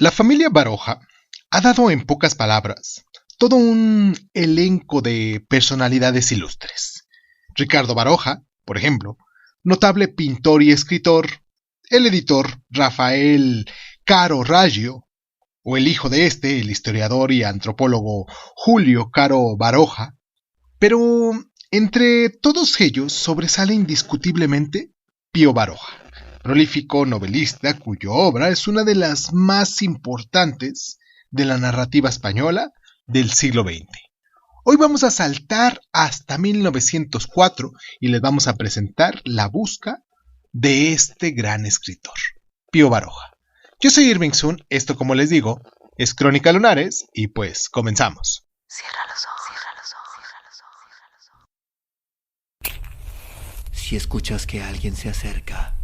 La familia Baroja ha dado en pocas palabras todo un elenco de personalidades ilustres. Ricardo Baroja, por ejemplo, notable pintor y escritor, el editor Rafael Caro Raggio, o el hijo de este, el historiador y antropólogo Julio Caro Baroja, pero entre todos ellos sobresale indiscutiblemente Pío Baroja, prolífico novelista cuya obra es una de las más importantes de la narrativa española del siglo XX. Hoy vamos a saltar hasta 1904 y les vamos a presentar la busca de este gran escritor, Pío Baroja. Yo soy Irving Sun, esto como les digo, es Crónica Lunares y pues comenzamos. Cierra los ojos, cierra los ojos, cierra los ojos. Si escuchas que alguien se acerca,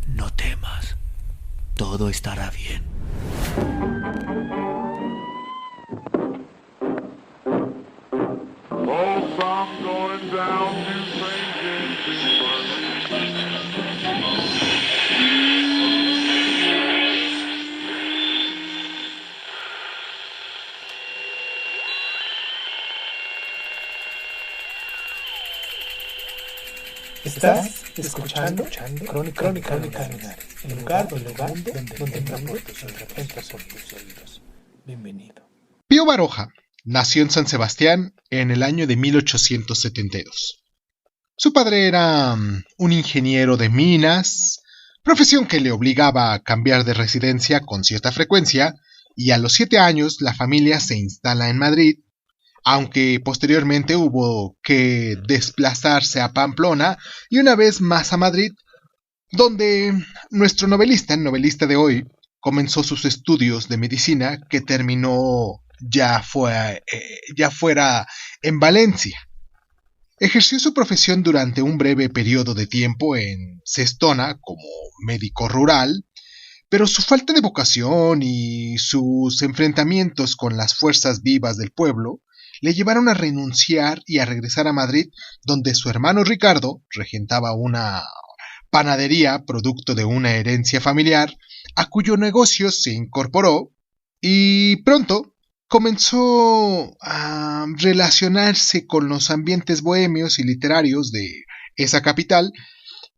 no temas. Todo estará bien. Oh, I'm going down to St. James's Estás escuchando Crónica Lunares, el lugar donde entra por tus oídos. Bienvenido. Pío Baroja nació en San Sebastián en el año de 1872. Su padre era un ingeniero de minas, profesión que le obligaba a cambiar de residencia con cierta frecuencia, y a los 7 años la familia se instala en Madrid, aunque posteriormente hubo que desplazarse a Pamplona y una vez más a Madrid, donde nuestro novelista, el novelista de hoy, comenzó sus estudios de medicina que terminó ya fuera en Valencia. Ejerció su profesión durante un breve periodo de tiempo en Cestona como médico rural, pero su falta de vocación y sus enfrentamientos con las fuerzas vivas del pueblo le llevaron a renunciar y a regresar a Madrid, donde su hermano Ricardo regentaba una panadería producto de una herencia familiar, a cuyo negocio se incorporó y pronto comenzó a relacionarse con los ambientes bohemios y literarios de esa capital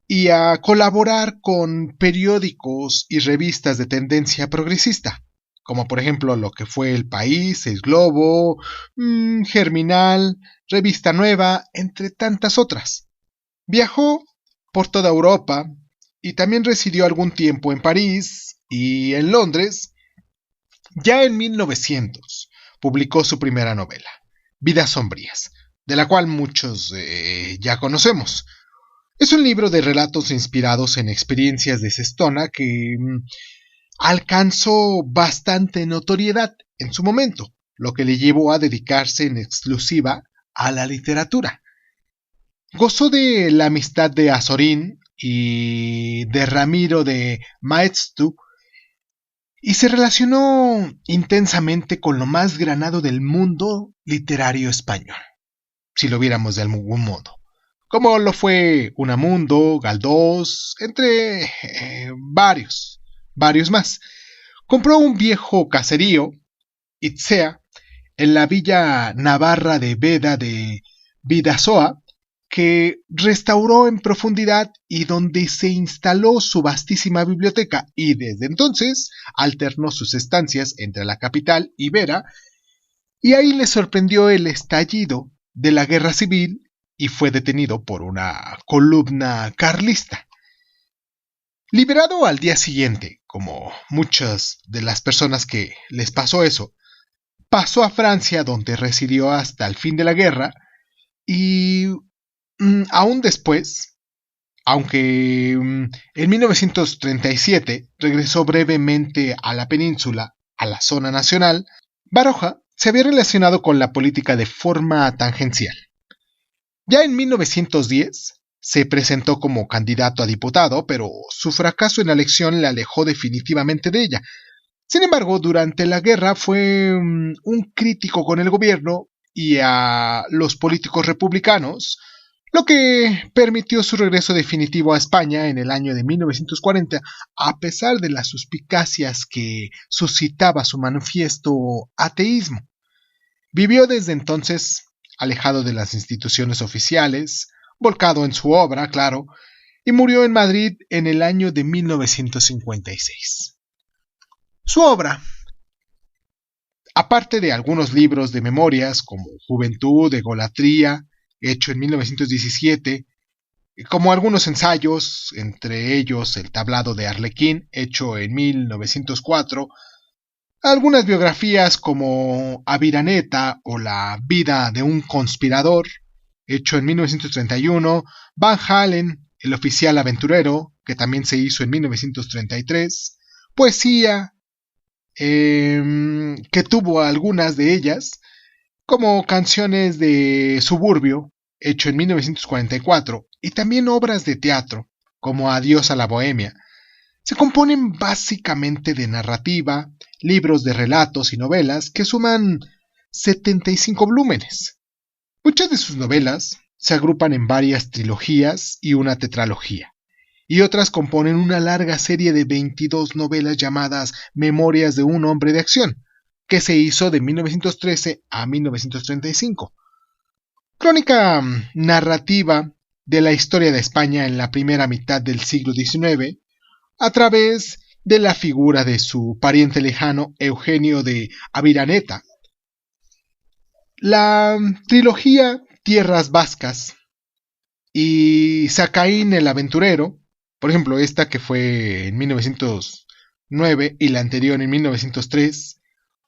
y a colaborar con periódicos y revistas de tendencia progresista, como por ejemplo lo que fue El País, El Globo, Germinal, Revista Nueva, entre tantas otras. Viajó por toda Europa y también residió algún tiempo en París y en Londres. Ya en 1900 publicó su primera novela, Vidas Sombrías, de la cual muchos ya conocemos. Es un libro de relatos inspirados en experiencias de Cestona que alcanzó bastante notoriedad en su momento, lo que le llevó a dedicarse en exclusiva a la literatura. Gozó de la amistad de Azorín y de Ramiro de Maeztu y se relacionó intensamente con lo más granado del mundo literario español, si lo viéramos de algún modo, como lo fue Unamuno, Galdós, entre varios más. Compró un viejo caserío, Itzea, en la villa navarra de Veda de Vidasoa, que restauró en profundidad y donde se instaló su vastísima biblioteca, y desde entonces alternó sus estancias entre la capital y Vera, y ahí le sorprendió el estallido de la guerra civil y fue detenido por una columna carlista. Liberado al día siguiente, como muchas de las personas que les pasó eso, pasó a Francia, donde residió hasta el fin de la guerra, y aún después, aunque en 1937 regresó brevemente a la península, a la zona nacional, Baroja se había relacionado con la política de forma tangencial. Ya en 1910 se presentó como candidato a diputado, pero su fracaso en la elección le alejó definitivamente de ella. Sin embargo, durante la guerra fue un crítico con el gobierno y a los políticos republicanos, lo que permitió su regreso definitivo a España en el año de 1940, a pesar de las suspicacias que suscitaba su manifiesto ateísmo. Vivió desde entonces alejado de las instituciones oficiales, volcado en su obra, claro, y murió en Madrid en el año de 1956. Su obra, aparte de algunos libros de memorias como Juventud, Egolatría, hecho en 1917, como algunos ensayos, entre ellos El tablado de Arlequín, hecho en 1904, algunas biografías como Aviraneta o La vida de un conspirador, hecho en 1931, Van Halen, El oficial aventurero, que también se hizo en 1933, poesía, que tuvo algunas de ellas, como Canciones de Suburbio, hecho en 1944, y también obras de teatro, como Adiós a la Bohemia. Se componen básicamente de narrativa, libros de relatos y novelas que suman 75 volúmenes. Muchas de sus novelas se agrupan en varias trilogías y una tetralogía, y otras componen una larga serie de 22 novelas llamadas Memorias de un hombre de acción, que se hizo de 1913 a 1935. Crónica narrativa de la historia de España en la primera mitad del siglo XIX, a través de la figura de su pariente lejano Eugenio de Aviraneta. La trilogía Tierras Vascas y Sacaín el Aventurero, por ejemplo esta que fue en 1909 y la anterior en 1903,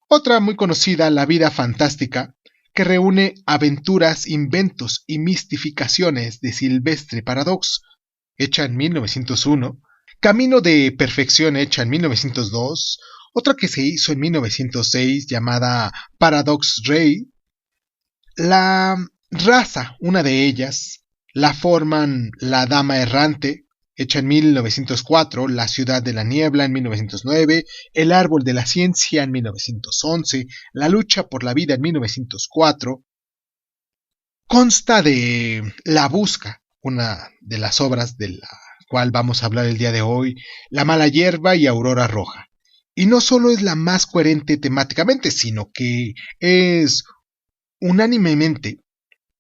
otra muy conocida, La vida fantástica, que reúne aventuras, inventos y mistificaciones de Silvestre Paradox, hecha en 1901, Camino de Perfección, hecha en 1902, otra que se hizo en 1906 llamada Paradox Rey, La raza, una de ellas, la forman La Dama Errante, hecha en 1904, La Ciudad de la Niebla en 1909, El Árbol de la Ciencia en 1911, La Lucha por la Vida en 1904. Consta de La Busca, una de las obras de la cual vamos a hablar el día de hoy, La Mala Hierba y Aurora Roja. Y no solo es la más coherente temáticamente, sino que es unánimemente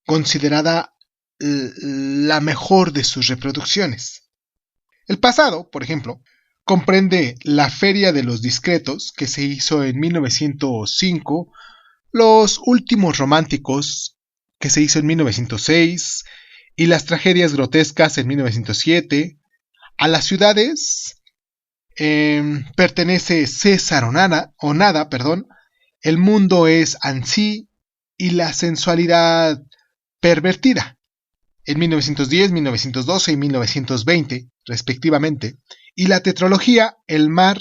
considerada la mejor de sus reproducciones. El pasado, por ejemplo, comprende La Feria de los Discretos, que se hizo en 1905, Los Últimos Románticos, que se hizo en 1906, y Las Tragedias Grotescas en 1907. A las ciudades pertenece César o Nada, El mundo es ansí y La sensualidad pervertida, en 1910, 1912 y 1920, respectivamente, y la tetralogía El mar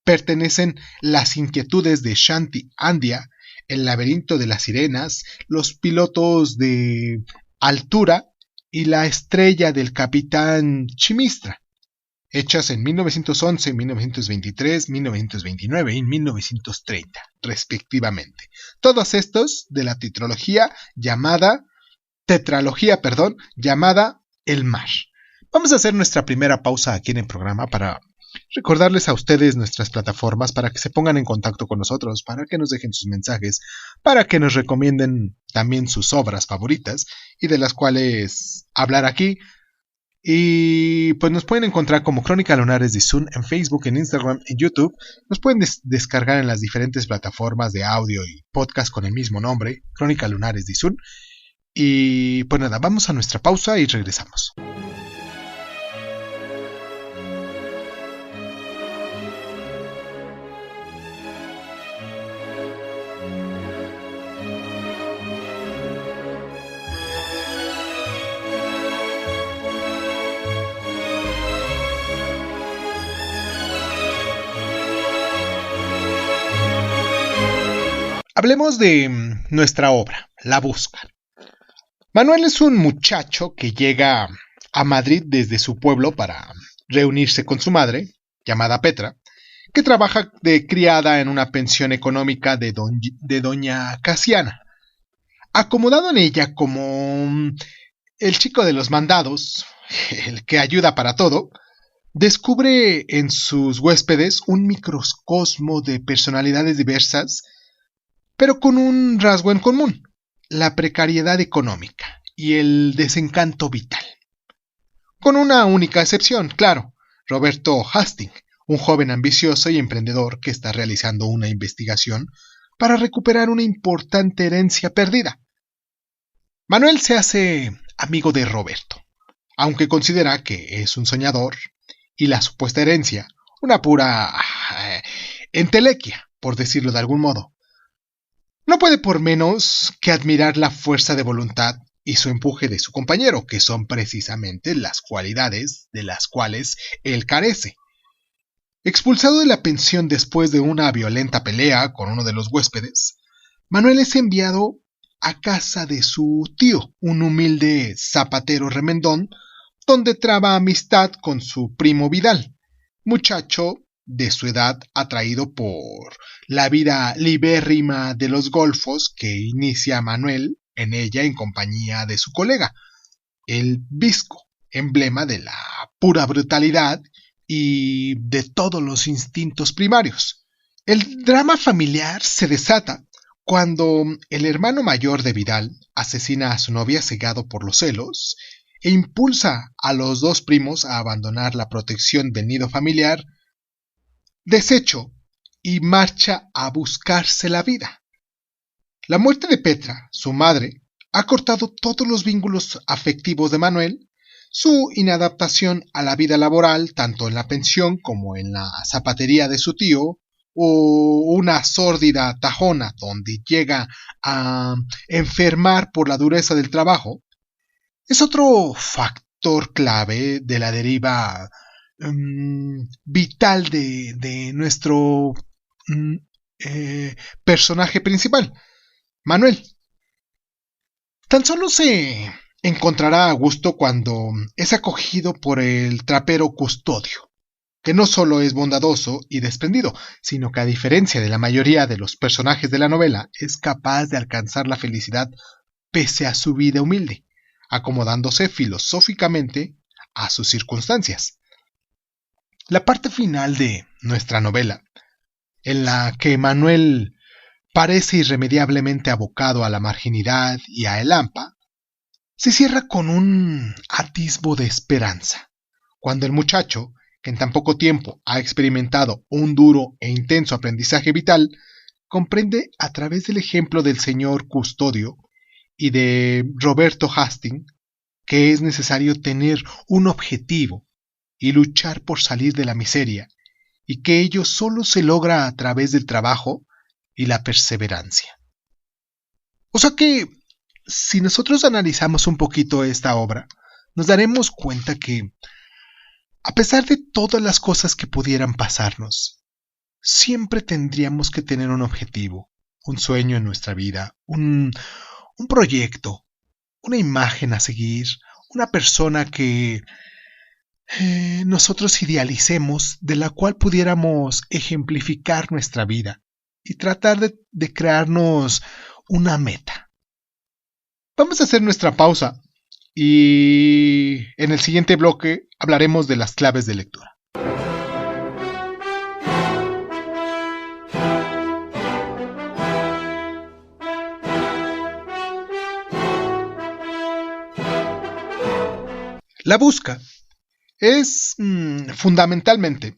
pertenecen Las inquietudes de Shanti Andia, El laberinto de las sirenas, Los pilotos de altura y La estrella del capitán Chimistra, hechas en 1911, 1923, 1929 y 1930, respectivamente. Todos estos de la tetralogía llamada El mar. Vamos a hacer nuestra primera pausa aquí en el programa para recordarles a ustedes nuestras plataformas para que se pongan en contacto con nosotros, para que nos dejen sus mensajes, para que nos recomienden también sus obras favoritas y de las cuales hablar aquí. Y pues nos pueden encontrar como Crónica Lunares de Sun en Facebook, en Instagram, en YouTube. Nos pueden descargar en las diferentes plataformas de audio y podcast con el mismo nombre, Crónica Lunares de Sun. Y pues nada, vamos a nuestra pausa y regresamos. Hablemos de nuestra obra, La Busca. Manuel es un muchacho que llega a Madrid desde su pueblo para reunirse con su madre, llamada Petra, que trabaja de criada en una pensión económica de doña Casiana. Acomodado en ella como el chico de los mandados, el que ayuda para todo, descubre en sus huéspedes un microcosmo de personalidades diversas, pero con un rasgo en común: la precariedad económica y el desencanto vital. Con una única excepción, claro: Roberto Hastings, un joven ambicioso y emprendedor que está realizando una investigación para recuperar una importante herencia perdida. Manuel se hace amigo de Roberto, aunque considera que es un soñador y la supuesta herencia una pura entelequia, por decirlo de algún modo. No puede por menos que admirar la fuerza de voluntad y su empuje de su compañero, que son precisamente las cualidades de las cuales él carece. Expulsado de la pensión después de una violenta pelea con uno de los huéspedes, Manuel es enviado a casa de su tío, un humilde zapatero remendón, donde traba amistad con su primo Vidal, muchacho de su edad atraído por la vida libérrima de los golfos que inicia Manuel en ella en compañía de su colega, el Visco, emblema de la pura brutalidad y de todos los instintos primarios. El drama familiar se desata cuando el hermano mayor de Vidal asesina a su novia cegado por los celos e impulsa a los dos primos a abandonar la protección del nido familiar deshecho y marcha a buscarse la vida. La muerte de Petra, su madre, ha cortado todos los vínculos afectivos de Manuel. Su inadaptación a la vida laboral, tanto en la pensión como en la zapatería de su tío, o una sórdida tajona donde llega a enfermar por la dureza del trabajo, es otro factor clave de la deriva vital de nuestro personaje principal, Manuel. Tan solo se encontrará a gusto cuando es acogido por el trapero Custodio, que no solo es bondadoso y desprendido, sino que, a diferencia de la mayoría de los personajes de la novela, es capaz de alcanzar la felicidad pese a su vida humilde, acomodándose filosóficamente a sus circunstancias. La parte final de nuestra novela, en la que Manuel parece irremediablemente abocado a la marginidad y a el hampa, se cierra con un atisbo de esperanza, cuando el muchacho, que en tan poco tiempo ha experimentado un duro e intenso aprendizaje vital, comprende a través del ejemplo del señor Custodio y de Roberto Hastings que es necesario tener un objetivo y luchar por salir de la miseria, y que ello solo se logra a través del trabajo y la perseverancia. O sea que, si nosotros analizamos un poquito esta obra, nos daremos cuenta que, a pesar de todas las cosas que pudieran pasarnos, siempre tendríamos que tener un objetivo, un sueño en nuestra vida, un proyecto, una imagen a seguir, una persona que nosotros idealicemos, de la cual pudiéramos ejemplificar nuestra vida y tratar de crearnos una meta. Vamos a hacer nuestra pausa y en el siguiente bloque hablaremos de las claves de lectura. La Busca es fundamentalmente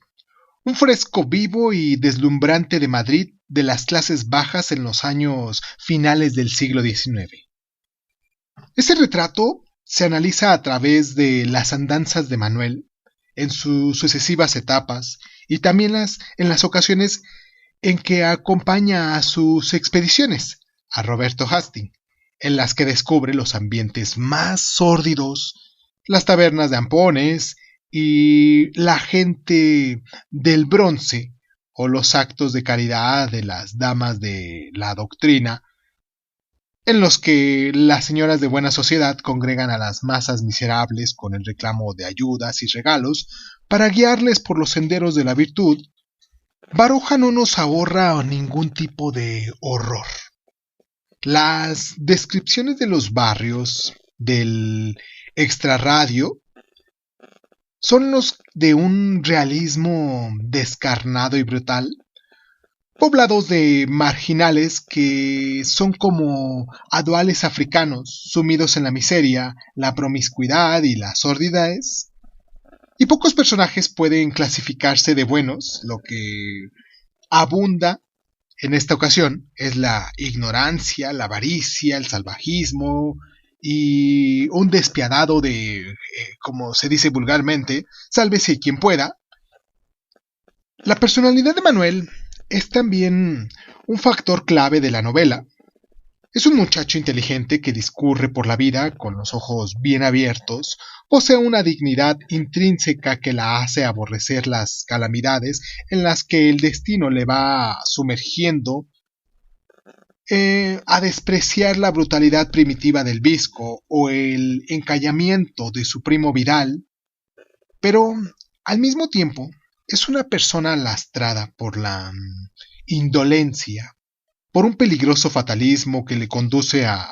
un fresco vivo y deslumbrante de Madrid de las clases bajas en los años finales del siglo XIX. Ese retrato se analiza a través de las andanzas de Manuel en sus sucesivas etapas y también en las ocasiones en que acompaña a sus expediciones a Roberto Hastings, en las que descubre los ambientes más sórdidos, las tabernas de ampones y la gente del bronce, o los actos de caridad de las damas de la doctrina, en los que las señoras de buena sociedad congregan a las masas miserables con el reclamo de ayudas y regalos para guiarles por los senderos de la virtud. Baroja no nos ahorra ningún tipo de horror. Las descripciones de los barrios del extrarradio son los de un realismo descarnado y brutal, poblados de marginales que son como aduales africanos, sumidos en la miseria, la promiscuidad y las sordidez. Y pocos personajes pueden clasificarse de buenos, lo que abunda en esta ocasión es la ignorancia, la avaricia, el salvajismo y un despiadado de, como se dice vulgarmente, sálvese quien pueda. La personalidad de Manuel es también un factor clave de la novela. Es un muchacho inteligente que discurre por la vida con los ojos bien abiertos, posee una dignidad intrínseca que la hace aborrecer las calamidades en las que el destino le va sumergiendo, a despreciar la brutalidad primitiva del visco o el encallamiento de su primo Vidal, pero al mismo tiempo es una persona lastrada por la indolencia, por un peligroso fatalismo que le conduce a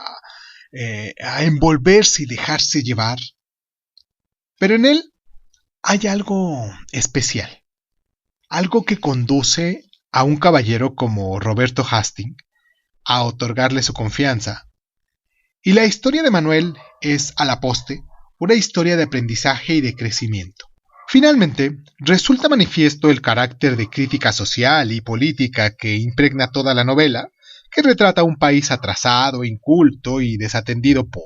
envolverse y dejarse llevar. Pero en él hay algo especial, algo que conduce a un caballero como Roberto Hastings a otorgarle su confianza. Y la historia de Manuel es, a la poste, una historia de aprendizaje y de crecimiento. Finalmente, resulta manifiesto el carácter de crítica social y política que impregna toda la novela, que retrata un país atrasado, inculto y desatendido por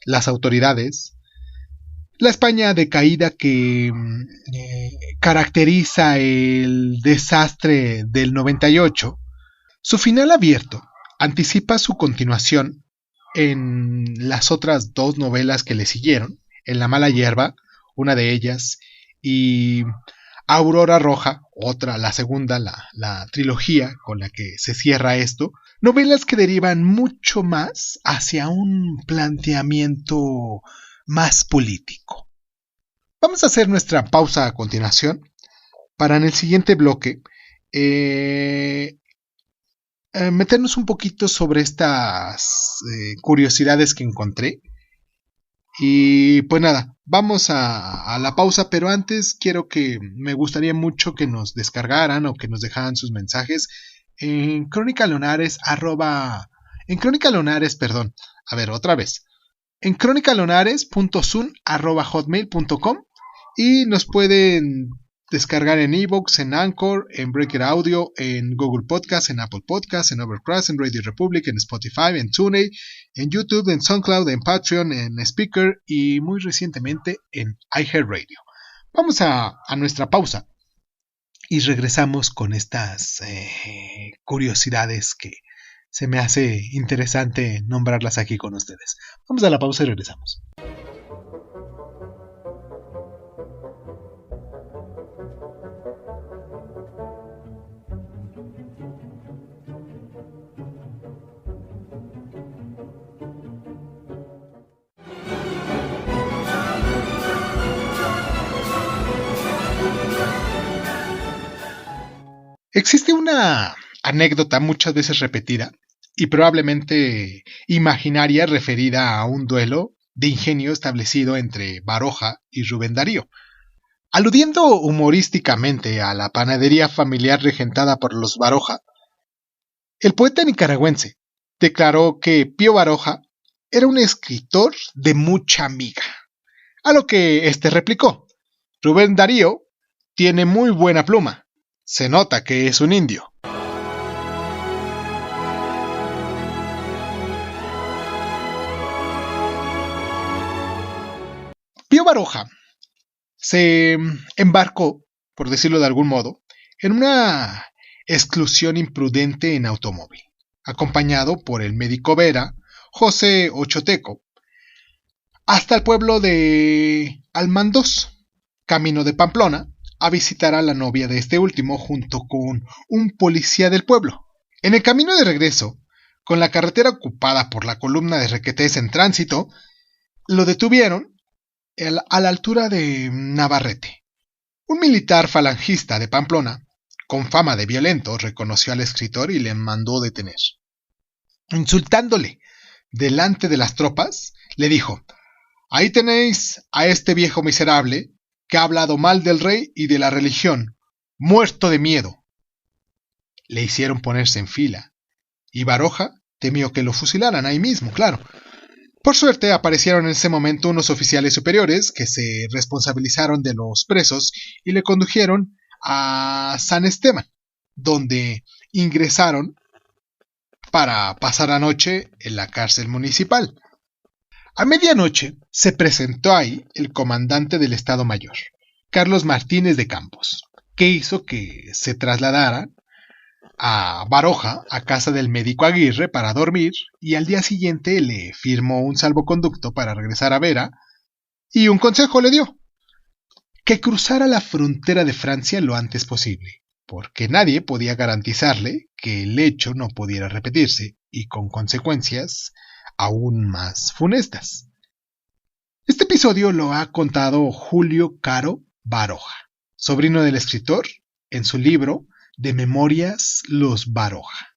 las autoridades, la España decaída que caracteriza el desastre del 98, su final abierto anticipa su continuación en las otras dos novelas que le siguieron, En la mala hierba, una de ellas, y Aurora Roja, otra, la segunda, la trilogía con la que se cierra esto, novelas que derivan mucho más hacia un planteamiento más político. Vamos a hacer nuestra pausa a continuación para en el siguiente bloque meternos un poquito sobre estas curiosidades que encontré. Y pues nada, vamos a la pausa, pero antes me gustaría mucho que nos descargaran o que nos dejaran sus mensajes en crónicalonares, en crónicalonares.sun@hotmail.com, y nos pueden descargar en iVoox, en Anchor, en Breaker Audio, en Google Podcast, en Apple Podcast, en Overcast, en Radio Republic, en Spotify, en TuneIn, en YouTube, en SoundCloud, en Patreon, en Spreaker y muy recientemente en iHeartRadio. Vamos a nuestra pausa y regresamos con estas curiosidades que se me hace interesante nombrarlas aquí con ustedes. Vamos a la pausa y regresamos. Existe una anécdota muchas veces repetida y probablemente imaginaria referida a un duelo de ingenio establecido entre Baroja y Rubén Darío. Aludiendo humorísticamente a la panadería familiar regentada por los Baroja, el poeta nicaragüense declaró que Pío Baroja era un escritor de mucha miga, a lo que éste replicó: Rubén Darío tiene muy buena pluma. Se nota que es un indio. Pío Baroja se embarcó, por decirlo de algún modo, en una exclusión imprudente en automóvil, acompañado por el médico Vera, José Ochoteco, hasta el pueblo de Almandós, camino de Pamplona, a visitar a la novia de este último junto con un policía del pueblo. En el camino de regreso, con la carretera ocupada por la columna de requetés en tránsito, lo detuvieron a la altura de Navarrete. Un militar falangista de Pamplona, con fama de violento, reconoció al escritor y le mandó detener, insultándole delante de las tropas, le dijo: «Ahí tenéis a este viejo miserable que ha hablado mal del rey y de la religión, muerto de miedo». Le hicieron ponerse en fila, y Baroja temió que lo fusilaran ahí mismo, claro. Por suerte aparecieron en ese momento unos oficiales superiores que se responsabilizaron de los presos y le condujeron a San Esteban, donde ingresaron para pasar la noche en la cárcel municipal. A medianoche se presentó ahí el comandante del Estado Mayor, Carlos Martínez de Campos, que hizo que se trasladaran a Baroja a casa del médico Aguirre para dormir, y al día siguiente le firmó un salvoconducto para regresar a Vera, y un consejo le dio: que cruzara la frontera de Francia lo antes posible, porque nadie podía garantizarle que el hecho no pudiera repetirse, y con consecuencias aún más funestas. Este episodio lo ha contado Julio Caro Baroja, sobrino del escritor, en su libro de Memorias Los Baroja.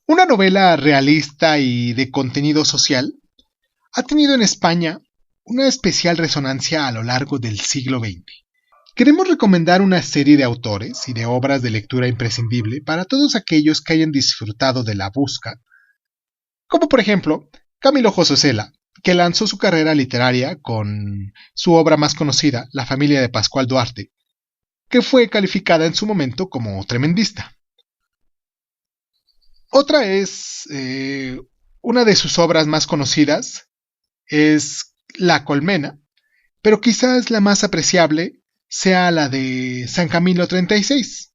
Una novela realista y de contenido social ha tenido en España una especial resonancia a lo largo del siglo XX. Queremos recomendar una serie de autores y de obras de lectura imprescindible para todos aquellos que hayan disfrutado de La Busca, como por ejemplo Camilo José Cela, que lanzó su carrera literaria con su obra más conocida, La familia de Pascual Duarte, que fue calificada en su momento como tremendista. Otra es, una de sus obras más conocidas es La Colmena, pero quizás la más apreciable sea la de San Camilo 36.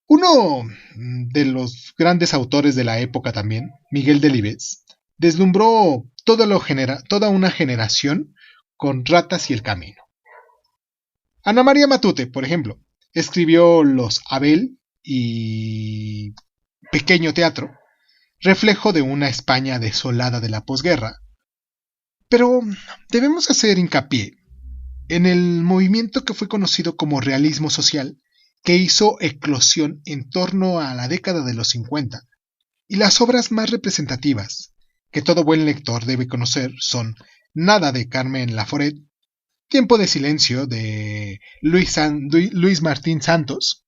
Uno de los grandes autores de la época también, Miguel Delibes, deslumbró toda una generación con Ratas y el Camino. Ana María Matute, por ejemplo, escribió Los Abel y Pequeño Teatro, reflejo de una España desolada de la posguerra. Pero debemos hacer hincapié en el movimiento que fue conocido como realismo social, que hizo eclosión en torno a la década de los 50, y las obras más representativas que todo buen lector debe conocer son Nada de Carmen Laforet, Tiempo de silencio de Luis Martín Santos,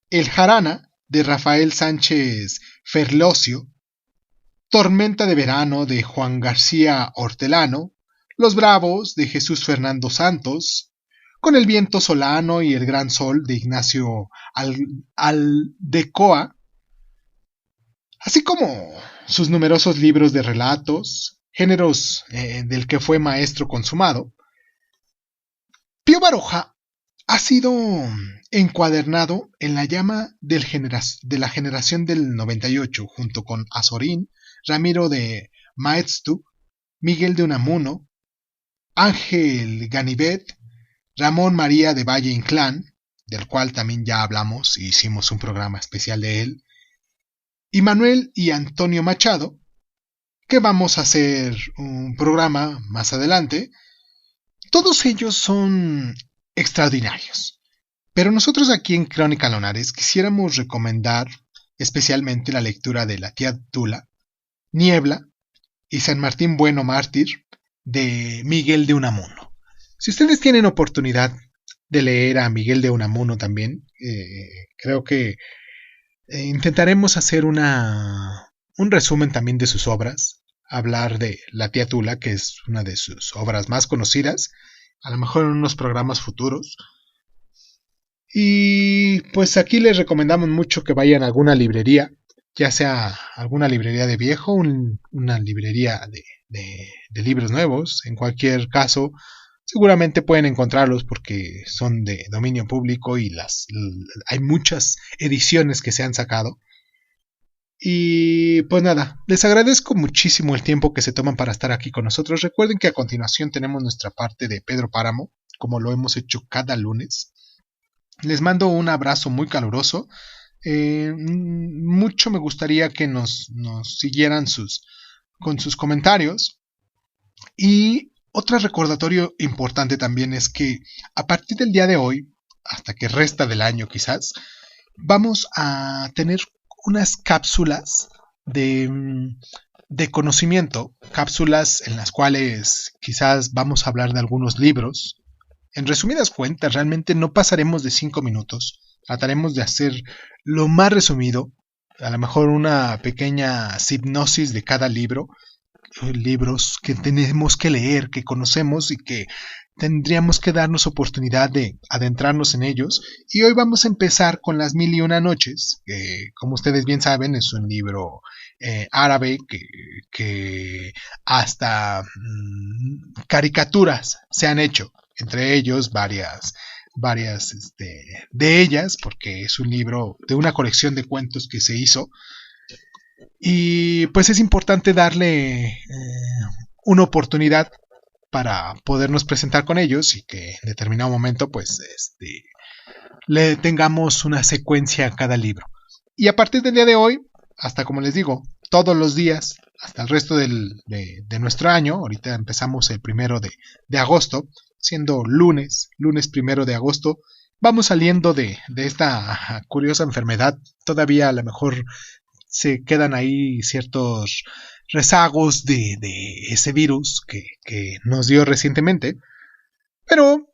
El Jarana de Rafael Sánchez Ferlosio, Tormenta de verano de Juan García Hortelano, Los Bravos de Jesús Fernando Santos, Con el viento solano y el gran sol de Ignacio Aldecoa, así como sus numerosos libros de relatos, géneros del que fue maestro consumado. Pío Baroja ha sido encuadernado en la llama de la generación del 98, junto con Azorín, Ramiro de Maeztu, Miguel de Unamuno, Ángel Ganivet, Ramón María de Valle Inclán, del cual también ya hablamos y hicimos un programa especial de él, y Manuel y Antonio Machado, que vamos a hacer un programa más adelante. Todos ellos son extraordinarios, pero nosotros aquí en Crónica Lunares quisiéramos recomendar especialmente la lectura de La tía Tula, Niebla y San Martín Bueno Mártir de Miguel de Unamuno. Si ustedes tienen oportunidad de leer a Miguel de Unamuno también, creo que intentaremos hacer un resumen también de sus obras, hablar de La tía Tula, que es una de sus obras más conocidas, a lo mejor en unos programas futuros. Y pues aquí les recomendamos mucho que vayan a alguna librería, ya sea alguna librería de viejo, una librería de libros nuevos. En cualquier caso, seguramente pueden encontrarlos porque son de dominio público y hay muchas ediciones que se han sacado. Y pues nada, les agradezco muchísimo el tiempo que se toman para estar aquí con nosotros. Recuerden que a continuación tenemos nuestra parte de Pedro Páramo, como lo hemos hecho cada lunes. Les mando un abrazo muy caluroso. Mucho me gustaría que nos siguieran con sus comentarios. Y otro recordatorio importante también es que a partir del día de hoy, hasta que resta del año quizás, vamos a tener unas cápsulas de conocimiento, cápsulas en las cuales quizás vamos a hablar de algunos libros. En resumidas cuentas, realmente no pasaremos de 5 minutos, trataremos de hacer lo más resumido, a lo mejor una pequeña hipnosis de cada libro, libros que tenemos que leer, que conocemos y que tendríamos que darnos oportunidad de adentrarnos en ellos. Y hoy vamos a empezar con Las Mil y Una Noches, que como ustedes bien saben es un libro árabe que hasta caricaturas se han hecho, entre ellos varias de ellas, porque es un libro de una colección de cuentos que se hizo. Y pues es importante darle una oportunidad para podernos presentar con ellos y que en determinado momento pues le tengamos una secuencia a cada libro. Y a partir del día de hoy, hasta como les digo, todos los días, hasta el resto de nuestro año, ahorita empezamos el 1 de agosto, siendo lunes 1 de agosto, vamos saliendo de esta curiosa enfermedad. Todavía a lo mejor se quedan ahí ciertos rezagos de ese virus que nos dio recientemente, pero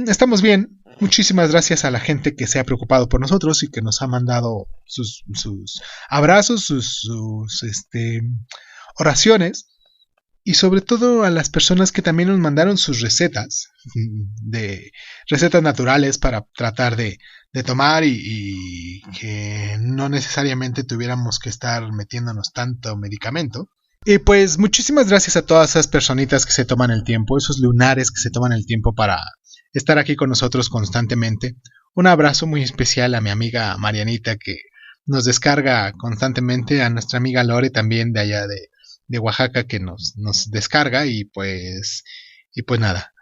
estamos bien. Muchísimas gracias a la gente que se ha preocupado por nosotros y que nos ha mandado sus abrazos, sus oraciones, y sobre todo a las personas que también nos mandaron sus recetas naturales para tratar de tomar y que no necesariamente tuviéramos que estar metiéndonos tanto medicamento. Y pues muchísimas gracias a todas esas personitas que se toman el tiempo, esos lunares que se toman el tiempo para estar aquí con nosotros constantemente. Un abrazo muy especial a mi amiga Marianita, que nos descarga constantemente, a nuestra amiga Lore también de allá de Oaxaca, que nos descarga, y pues nada.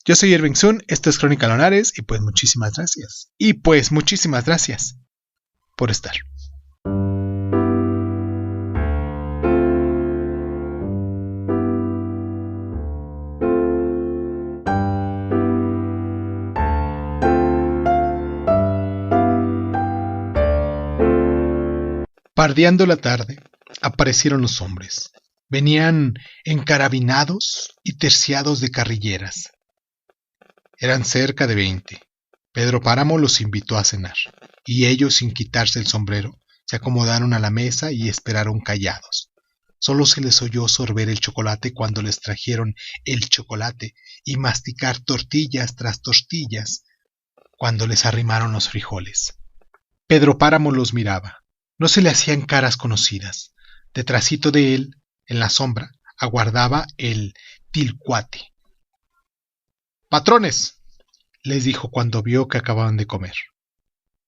Yo soy Irving Sun, esto es Crónica Lunares, y pues muchísimas gracias. Y pues muchísimas gracias por estar. Pardeando la tarde, aparecieron los hombres. Venían encarabinados y terciados de carrilleras. Eran cerca de 20. Pedro Páramo los invitó a cenar, y ellos, sin quitarse el sombrero, se acomodaron a la mesa y esperaron callados. Solo se les oyó sorber el chocolate cuando les trajeron el chocolate y masticar tortillas tras tortillas cuando les arrimaron los frijoles. Pedro Páramo los miraba. No se le hacían caras conocidas. Detrásito de él, en la sombra, aguardaba el Tilcuate. «Patrones», les dijo cuando vio que acababan de comer,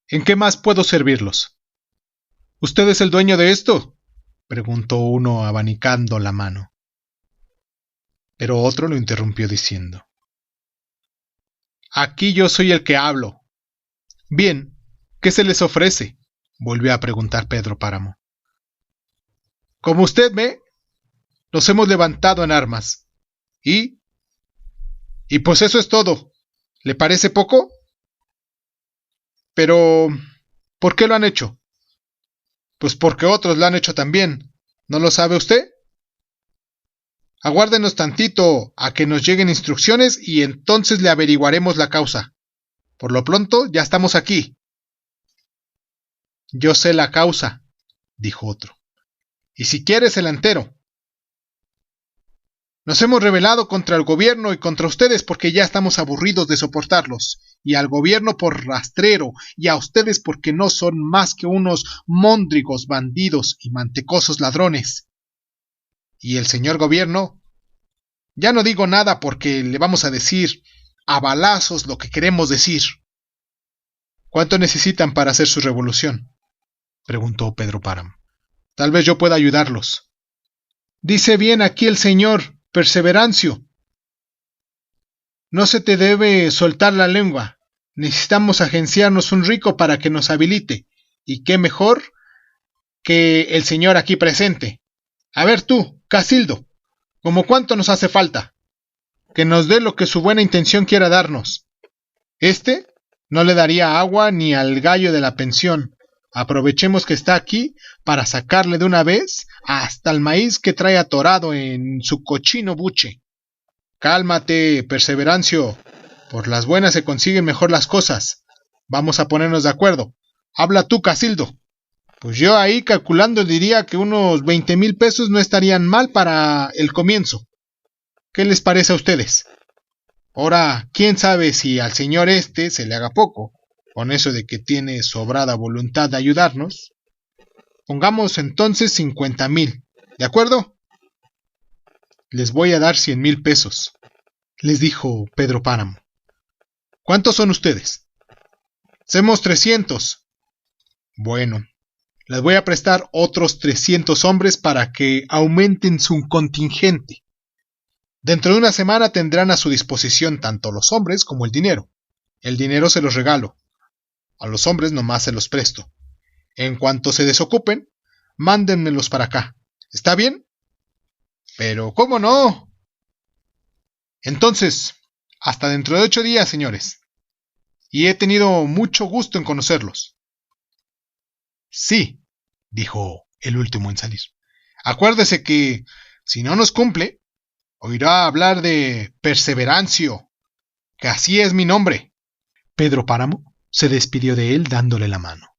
«¿en qué más puedo servirlos?» «¿Usted es el dueño de esto?», preguntó uno abanicando la mano. Pero otro lo interrumpió diciendo: «Aquí yo soy el que hablo». «Bien, ¿qué se les ofrece?», volvió a preguntar Pedro Páramo. «Como usted ve, nos hemos levantado en armas. Y pues eso es todo. ¿Le parece poco? Pero, ¿por qué lo han hecho?» «Pues porque otros lo han hecho también. ¿No lo sabe usted? Aguárdenos tantito a que nos lleguen instrucciones y entonces le averiguaremos la causa. Por lo pronto, ya estamos aquí». «Yo sé la causa», dijo otro. «Y si quieres se la entero. Nos hemos rebelado contra el gobierno y contra ustedes porque ya estamos aburridos de soportarlos, y al gobierno por rastrero, y a ustedes porque no son más que unos móndrigos bandidos y mantecosos ladrones. Y el señor gobierno, ya no digo nada porque le vamos a decir a balazos lo que queremos decir». «¿Cuánto necesitan para hacer su revolución?», preguntó Pedro Páramo. «Tal vez yo pueda ayudarlos». «Dice bien aquí el señor Perseverancio. No se te debe soltar la lengua. Necesitamos agenciarnos un rico para que nos habilite. Y qué mejor que el señor aquí presente. A ver tú, Casildo, ¿Cómo cuánto nos hace falta? Que nos dé lo que su buena intención quiera darnos. No le daría agua ni al gallo de la pensión. Aprovechemos que está aquí para sacarle de una vez hasta el maíz que trae atorado en su cochino buche. Cálmate, Perseverancio. Por las buenas se consiguen mejor las cosas. Vamos a ponernos de acuerdo. Habla tú, Casildo. Pues yo ahí calculando diría que unos 20,000 pesos no estarían mal para el comienzo. ¿Qué les parece a ustedes? Ahora, quién sabe si al señor se le haga poco, con eso de que tiene sobrada voluntad de ayudarnos. Pongamos entonces 50,000, ¿de acuerdo? Les voy a dar 100,000 pesos, les dijo Pedro Páramo. ¿Cuántos son ustedes? Somos 300. Bueno, les voy a prestar otros 300 hombres para que aumenten su contingente. Dentro de una semana tendrán a su disposición tanto los hombres como el dinero. El dinero se los regalo. A los hombres nomás se los presto. En cuanto se desocupen, mándenmelos para acá. ¿Está bien? Pero, ¿cómo no? Entonces, hasta dentro de 8 días, señores. Y he tenido mucho gusto en conocerlos. Sí, dijo el último en salir. Acuérdese que, si no nos cumple, oirá hablar de Perseverancio, que así es mi nombre. Pedro Páramo se despidió de él dándole la mano.